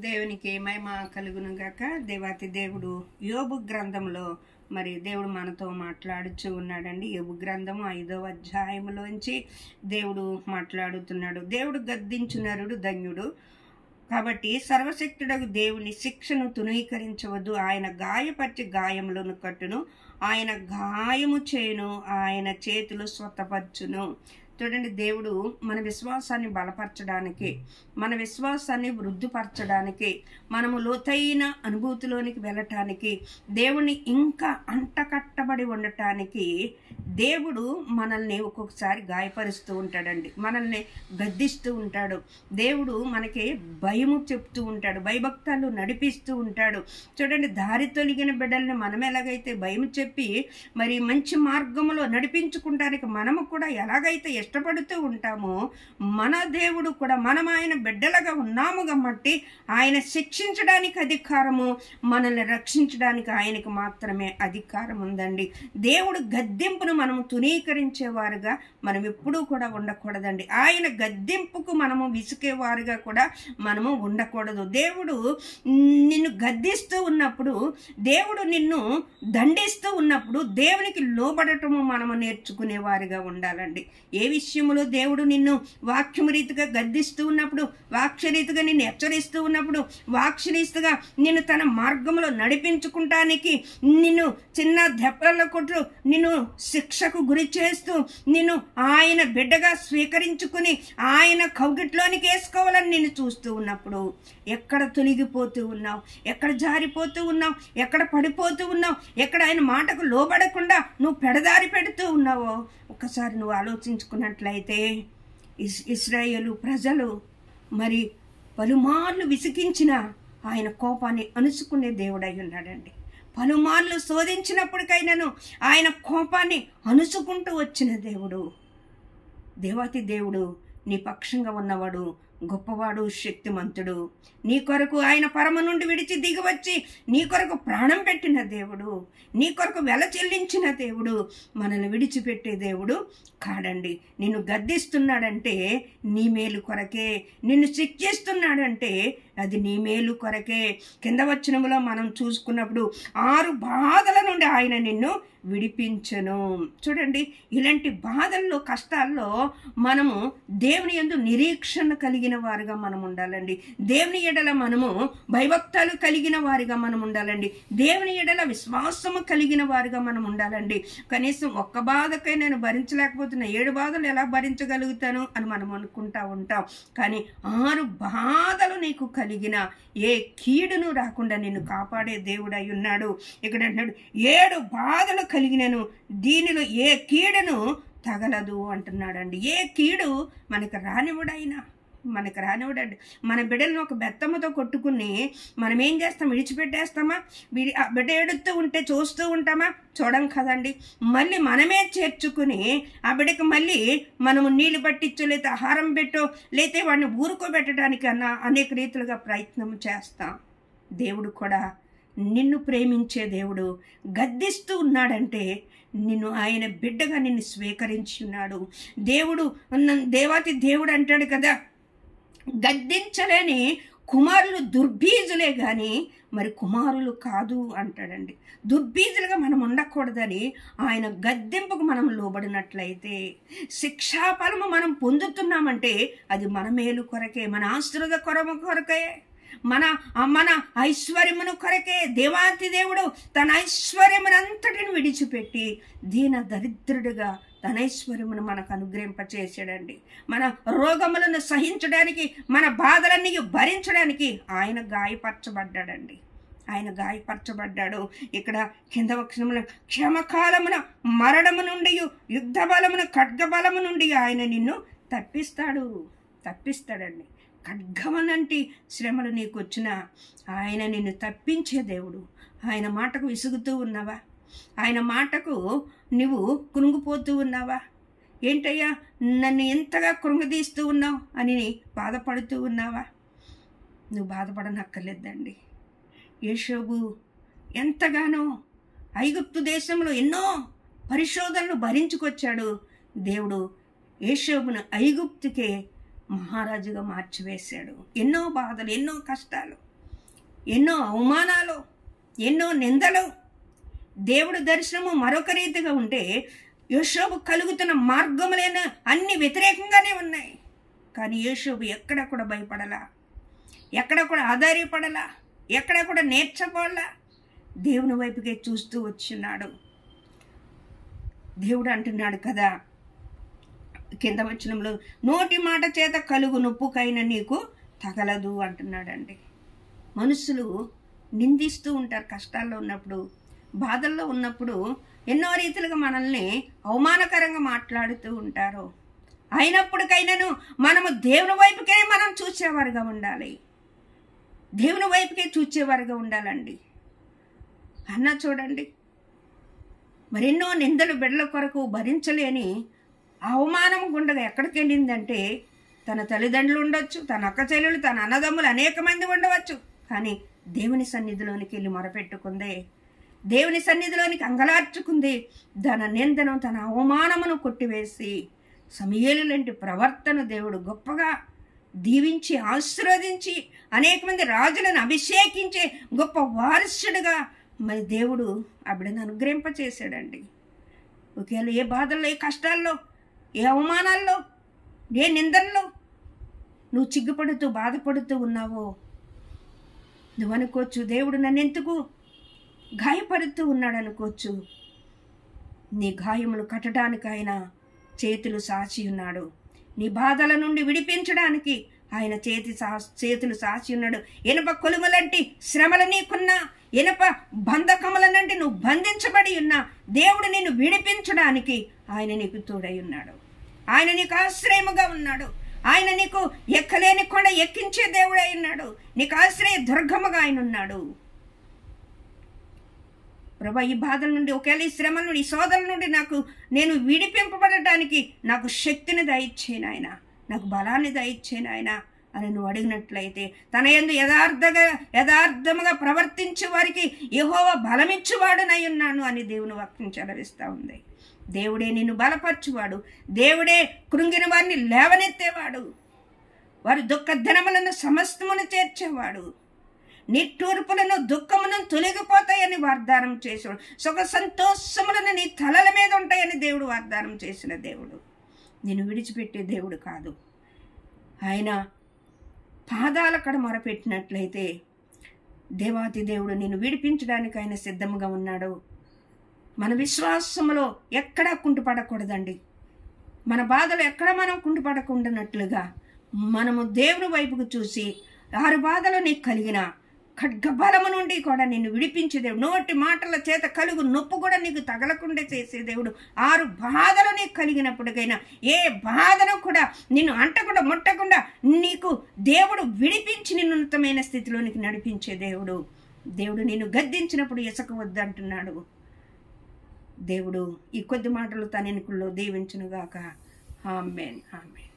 దేవునికి మహిమ కలుగును గాక. దేవాతి దేవుడు యోబు గ్రంథంలో మరి దేవుడు మనతో మాట్లాడుచూ ఉన్నాడండి. యోబు గ్రంథము 5వ అధ్యాయములోంచి దేవుడు మాట్లాడుతున్నాడు. దేవుడు గద్దించు నరుడు ధన్యుడు. కాబట్టి సర్వశక్తుడకు దేవుని శిక్షను తునీకరించవద్దు. ఆయన గాయపరిచి గాయములను కట్టును, ఆయన గాయము చేయును, ఆయన చేతులు స్వతపరచును. చూడండి, దేవుడు మన విశ్వాసాన్ని బలపరచడానికి, మన విశ్వాసాన్ని వృద్ధిపరచడానికి, మనము లోతైన అనుభూతిలోనికి వెళ్ళటానికి, దేవుని ఇంకా అంటకట్టబడి ఉండటానికి దేవుడు మనల్ని ఒక్కొక్కసారి గాయపరుస్తూ ఉంటాడండి. మనల్ని గద్దిస్తూ ఉంటాడు. దేవుడు మనకి భయము చెప్తూ ఉంటాడు, భయభక్తాలు నడిపిస్తూ ఉంటాడు. చూడండి, దారి తొలగిన బిడ్డల్ని మనం ఎలాగైతే భయం చెప్పి మరి మంచి మార్గంలో నడిపించుకుంటానికి మనము కూడా ఎలాగైతే ఇష్టపడుతూ ఉంటామో, మన దేవుడు కూడా మనం ఆయన బిడ్డలుగా ఉన్నాము కాబట్టి ఆయన శిక్షించడానికి అధికారము, మనల్ని రక్షించడానికి ఆయనకు మాత్రమే అధికారం ఉందండి. దేవుడు గద్దింపును మనము తునీకరించేవారుగా మనం ఎప్పుడూ కూడా ఉండకూడదండి. ఆయన గద్దింపుకు మనము విసికేవారుగా కూడా మనము ఉండకూడదు. దేవుడు నిన్ను గద్దిస్తూ ఉన్నప్పుడు, దేవుడు నిన్ను దండిస్తూ ఉన్నప్పుడు దేవునికి లోబడటము మనము నేర్చుకునేవారుగా ఉండాలండి. ఏ విషయంలో దేవుడు నిన్ను వాక్యము రీతిగా గద్దిస్తూ ఉన్నప్పుడు, వాక్యరీతిగా నిన్ను హెచ్చరిస్తూ ఉన్నప్పుడు, వాక్యరీతిగా నిన్ను తన మార్గంలో నడిపించుకుంటానికి, నిన్ను చిన్న దెబ్బల కొట్టు నిన్ను శిక్షకు గురి చేస్తూ నిన్ను ఆయన బిడ్డగా స్వీకరించుకుని ఆయన కౌగిట్లోనికి వేసుకోవాలని నిన్ను చూస్తూ ఉన్నప్పుడు, ఎక్కడ తొలగిపోతూ ఉన్నావు, ఎక్కడ జారిపోతూ ఉన్నావు, ఎక్కడ పడిపోతూ ఉన్నావు, ఎక్కడ ఆయన మాటకు లోబడకుండా నువ్వు పెడదారి పెడుతూ ఉన్నావో ఒకసారి నువ్వు ఆలోచించుకున్నట్లయితే, ఇశ్రాయేలు ప్రజలు మరి పలుమార్లు విసిగించిన ఆయన కోపాన్ని అణుచుకునే దేవుడై ఉన్నాడండి. పలుమార్లు శోధించినప్పటికైనాను ఆయన కోపాన్ని అణుచుకుంటూ వచ్చిన దేవుడు. దేవాతి దేవుడు నీ పక్షంగా ఉన్నవాడు గొప్పవాడు, శక్తిమంతుడు. నీ కొరకు ఆయన పరమ నుండి విడిచి దిగివచ్చి నీ కొరకు ప్రాణం పెట్టిన దేవుడు, నీ కొరకు వెల చెల్లించిన దేవుడు మనల్ని విడిచిపెట్టే దేవుడు కాడండి. నిన్ను గద్దిస్తున్నాడంటే నీ మేలు కొరకే, నిన్ను శిక్షిస్తున్నాడంటే అది నీ మేలు కొరకే. కింద వచనములో మనం చూసుకున్నప్పుడు 6 బాధల నుండి ఆయన నిన్ను విడిపించను. చూడండి, ఇలాంటి బాధల్లో, కష్టాల్లో మనము దేవుని యందు నిరీక్షణ కలిగిన వారుగా మనం ఉండాలండి. దేవుని ఎడల మనము భయభక్తాలు కలిగిన వారిగా మనం ఉండాలండి. దేవుని ఎడల విశ్వాసము కలిగిన వారిగా మనం ఉండాలండి. కనీసం ఒక్క బాధకై నేను భరించలేకపోతున్నా, 7 బాధలు ఎలా భరించగలుగుతాను అని మనం అనుకుంటా ఉంటాం. కానీ 6 బాధలు నీకు కలిగిన ఏ కీడును రాకుండా నిన్ను కాపాడే దేవుడై ఉన్నాడు. ఇక్కడ అంటున్నాడు, 7 బాధలు కలిగినను దీనిలో ఏ కీడును తగలదు అంటున్నాడండి. ఏ కీడు మనకు రానివ్వడైనా, మనకు రానివ్వడండి. మన బిడ్డలను ఒక బెత్తమ్మతో కొట్టుకుని మనం ఏం చేస్తాం? విడిచిపెట్టేస్తామా? ఆ బిడ్డ ఏడుస్తూ ఉంటే చూస్తూ ఉంటామా? చూడం కదండి. మళ్ళీ మనమే చేర్చుకుని ఆ బిడ్డకి మళ్ళీ మనము నీళ్లు పట్టించో, లేకపోతే ఆహారం పెట్టో, లేతే వాడిని ఊరుకోబెట్టడానికి అన్న అనేక రీతులుగా ప్రయత్నం చేస్తాం. దేవుడు కూడా నిన్ను ప్రేమించే దేవుడు గద్దిస్తూ ఉన్నాడంటే నిన్ను ఆయన బిడ్డగా నిన్ను స్వీకరించి ఉన్నాడు. దేవుడు దేవాతి దేవుడు అంటాడు కదా, గద్దించలేని కుమారులు దుర్బీజులే కానీ మరి కుమారులు కాదు అంటాడండి. దుర్బీజులుగా మనం ఉండకూడదని ఆయన గద్దింపుకు మనం లోబడినట్లయితే, శిక్షాఫలము మనం పొందుతున్నామంటే అది మన మేలు కొరకే, మన ఆశీర్వాద కొరకే, మన ఐశ్వర్యమును కొరకే. దేవాతి దేవుడు తన ఐశ్వర్యమునంతటిని విడిచిపెట్టి దీన దరిద్రుడిగా తన ఐశ్వర్యమును మనకు అనుగ్రహింపచేసాడండి. మన రోగములను సహించడానికి, మన బాధలన్నీ భరించడానికి ఆయన గాయపరచబడ్డాడండి. ఆయన గాయపరచబడ్డాడు. ఇక్కడ కింద వచనమున క్షమకాలమున మరణము నుండి, యుద్ధ బలమున, ఖడ్గ బలము నుండి ఆయన నిన్ను తప్పిస్తాడండి. ఖడ్గమనంటి శ్రమలు నీకు వచ్చినా ఆయన నిన్ను తప్పించే దేవుడు. ఆయన మాటకు విసుగుతూ ఉన్నావా? ఆయన మాటకు నువ్వు కృంగిపోతూ ఉన్నావా? ఏంటయ్యా నన్ను ఎంతగా కృంగదీస్తూ ఉన్నావు అని బాధపడుతూ ఉన్నావా? నువ్వు బాధపడనక్కర్లేదండి. యోబు ఎంతగానో ఐగుప్తు దేశంలో ఎన్నో పరిశోధనలు భరించుకొచ్చాడు. దేవుడు యోబును ఐగుప్తుకే మహారాజుగా మార్చివేశాడు. ఎన్నో బాధలు, ఎన్నో కష్టాలు. ఎన్నో అవమానాలు, ఎన్నో నిందలు. దేవుడు దర్శనము మరొక రీతిగా ఉంటే యోషోబు కలుగుతున్న మార్గములైన అన్ని వ్యతిరేకంగానే ఉన్నాయి. కానీ యోషోబు ఎక్కడ కూడా భయపడలా, ఎక్కడ కూడా ఆధారపడలా, ఎక్కడ కూడా నేర్చుకోవాలా, దేవుని వైపుకే చూస్తూ వచ్చినాడు. దేవుడు అంటున్నాడు కదా కింద వచనంలో, నోటి మాట చేత కలుగు నొప్పుకైనా నీకు తగలదు అంటున్నాడండి. మనుషులు నిందిస్తూ ఉంటారు. కష్టాల్లో ఉన్నప్పుడు, బాధల్లో ఉన్నప్పుడు ఎన్నో రీతిలుగా మనల్ని అవమానకరంగా మాట్లాడుతూ ఉంటారు. అయినప్పటికైనాను మనము దేవుని వైపుకే మనం చూసేవారుగా ఉండాలి. దేవుని వైపుకే చూసేవారుగా ఉండాలండి. అన్న చూడండి, మరెన్నో నిందలు బిడ్డల కొరకు భరించలేని అవమానం గుండగా ఎక్కడికి వెళ్ళిందంటే, తన తల్లిదండ్రులు ఉండొచ్చు, తన అక్క చెల్లెలు, తన అన్నదమ్ములు అనేక మంది ఉండవచ్చు. కానీ దేవుని సన్నిధిలోనికి వెళ్ళి మొరపెట్టుకుందే, దేవుని సన్నిధిలోనికి అంగలార్చుకుంది. తన నిందను, తన అవమానమును కొట్టివేసి సమూయేలు లాంటి ప్రవర్తన దేవుడు గొప్పగా దీవించి ఆశీర్వదించి అనేక మంది రాజులను అభిషేకించే గొప్ప వారసుడుగా మరి దేవుడు ఆ బిడ్డను అనుగ్రహింపచేశాడండి. ఒకవేళ ఏ బాధల్లో, ఏ కష్టాల్లో, ఏ అవమానాల్లో, ఏ నిందల్లో నువ్వు చిగ్గుపడుతూ బాధపడుతూ ఉన్నావో నువ్వు అనుకోవచ్చు, దేవుడు నన్ను ఎందుకు గాయపడుతూ ఉన్నాడు అనుకోవచ్చు. నీ గాయములు కట్టడానికి ఆయన చేతులు సాచి ఉన్నాడు. నీ బాధల నుండి విడిపించడానికి ఆయన చేతులు సాచి ఉన్నాడు. ఇనప కొలుములంటి శ్రమలు నీకున్నా, ఇనప బంధకములనంటే నువ్వు బంధించబడి ఉన్నా, దేవుడు నిన్ను విడిపించడానికి ఆయన నీకు తోడై ఉన్నాడు. ఆయన నీకు ఆశ్రయముగా ఉన్నాడు. ఆయన నీకు ఎక్కలేని కొండ ఎక్కించే దేవుడై ఉన్నాడు. నీకు ఆశ్రయ దుర్గముగా ఆయన ఉన్నాడు. ప్రభా, ఈ బాధల నుండి, ఒకవేళ ఈ శ్రమల నుండి, ఈ శోధల నుండి నేను విడిపింపబడటానికి నాకు శక్తిని దయచేయను ఆయన, నాకు బలాన్ని దయచేయను ఆయన అని నువ్వు అడిగినట్లయితే, తన యందు యథార్థముగా ప్రవర్తించే వారికి యెహోవా బలమిచ్చువాడునై ఉన్నాను అని దేవుని వాక్యం చదివిస్తూ ఉంది. దేవుడే నిన్ను బలపరచువాడు. దేవుడే కృంగిన వారిని లేవనెత్తేవాడు. వారి దుఃఖ దినములను సమస్తమును చేర్చేవాడు. నిట్టూర్పులను దుఃఖమును తొలగిపోతాయని వాగ్దానం చేసాడు. సుఖ సంతోషములను నీ తలల మీద ఉంటాయని దేవుడు వాగ్దానం చేసిన దేవుడు. నిన్ను విడిచిపెట్టే దేవుడు కాదు. ఆయన పాదాల కడ మొరపెట్టినట్లయితే దేవాతి దేవుడు నిన్ను విడిపించడానికి ఆయన సిద్ధంగా ఉన్నాడు. మన విశ్వాసములో ఎక్కడా కుంటుపడకూడదండి. మన బాధలు ఎక్కడ మనం కుంటుపడకుండానట్లుగా మనము దేవుని వైపుకు చూసి, 6 బాధలు నీకు కలిగిన ఖడ్గబలము నుండి కూడా నిన్ను విడిపించే దేవుడు. నోటి మాటల చేత కలుగు నొప్పు కూడా నీకు తగలకుండా చేసే దేవుడు. 6 బాధలు నీకు కలిగినప్పటికైనా ఏ బాధను కూడా నిన్ను అంటకుండా ముట్టకుండా నీకు దేవుడు విడిపించి నిన్ను ఉన్నతమైన స్థితిలోనికి నడిపించే దేవుడు. దేవుడు నిన్ను గద్దించినప్పుడు ఇసక వద్దంటున్నాడు. దేవుడు ఈ కొద్ది మాటలు తన ఎన్నికల్లో దీవించునుగాక. ఆమేన్, ఆమేన్.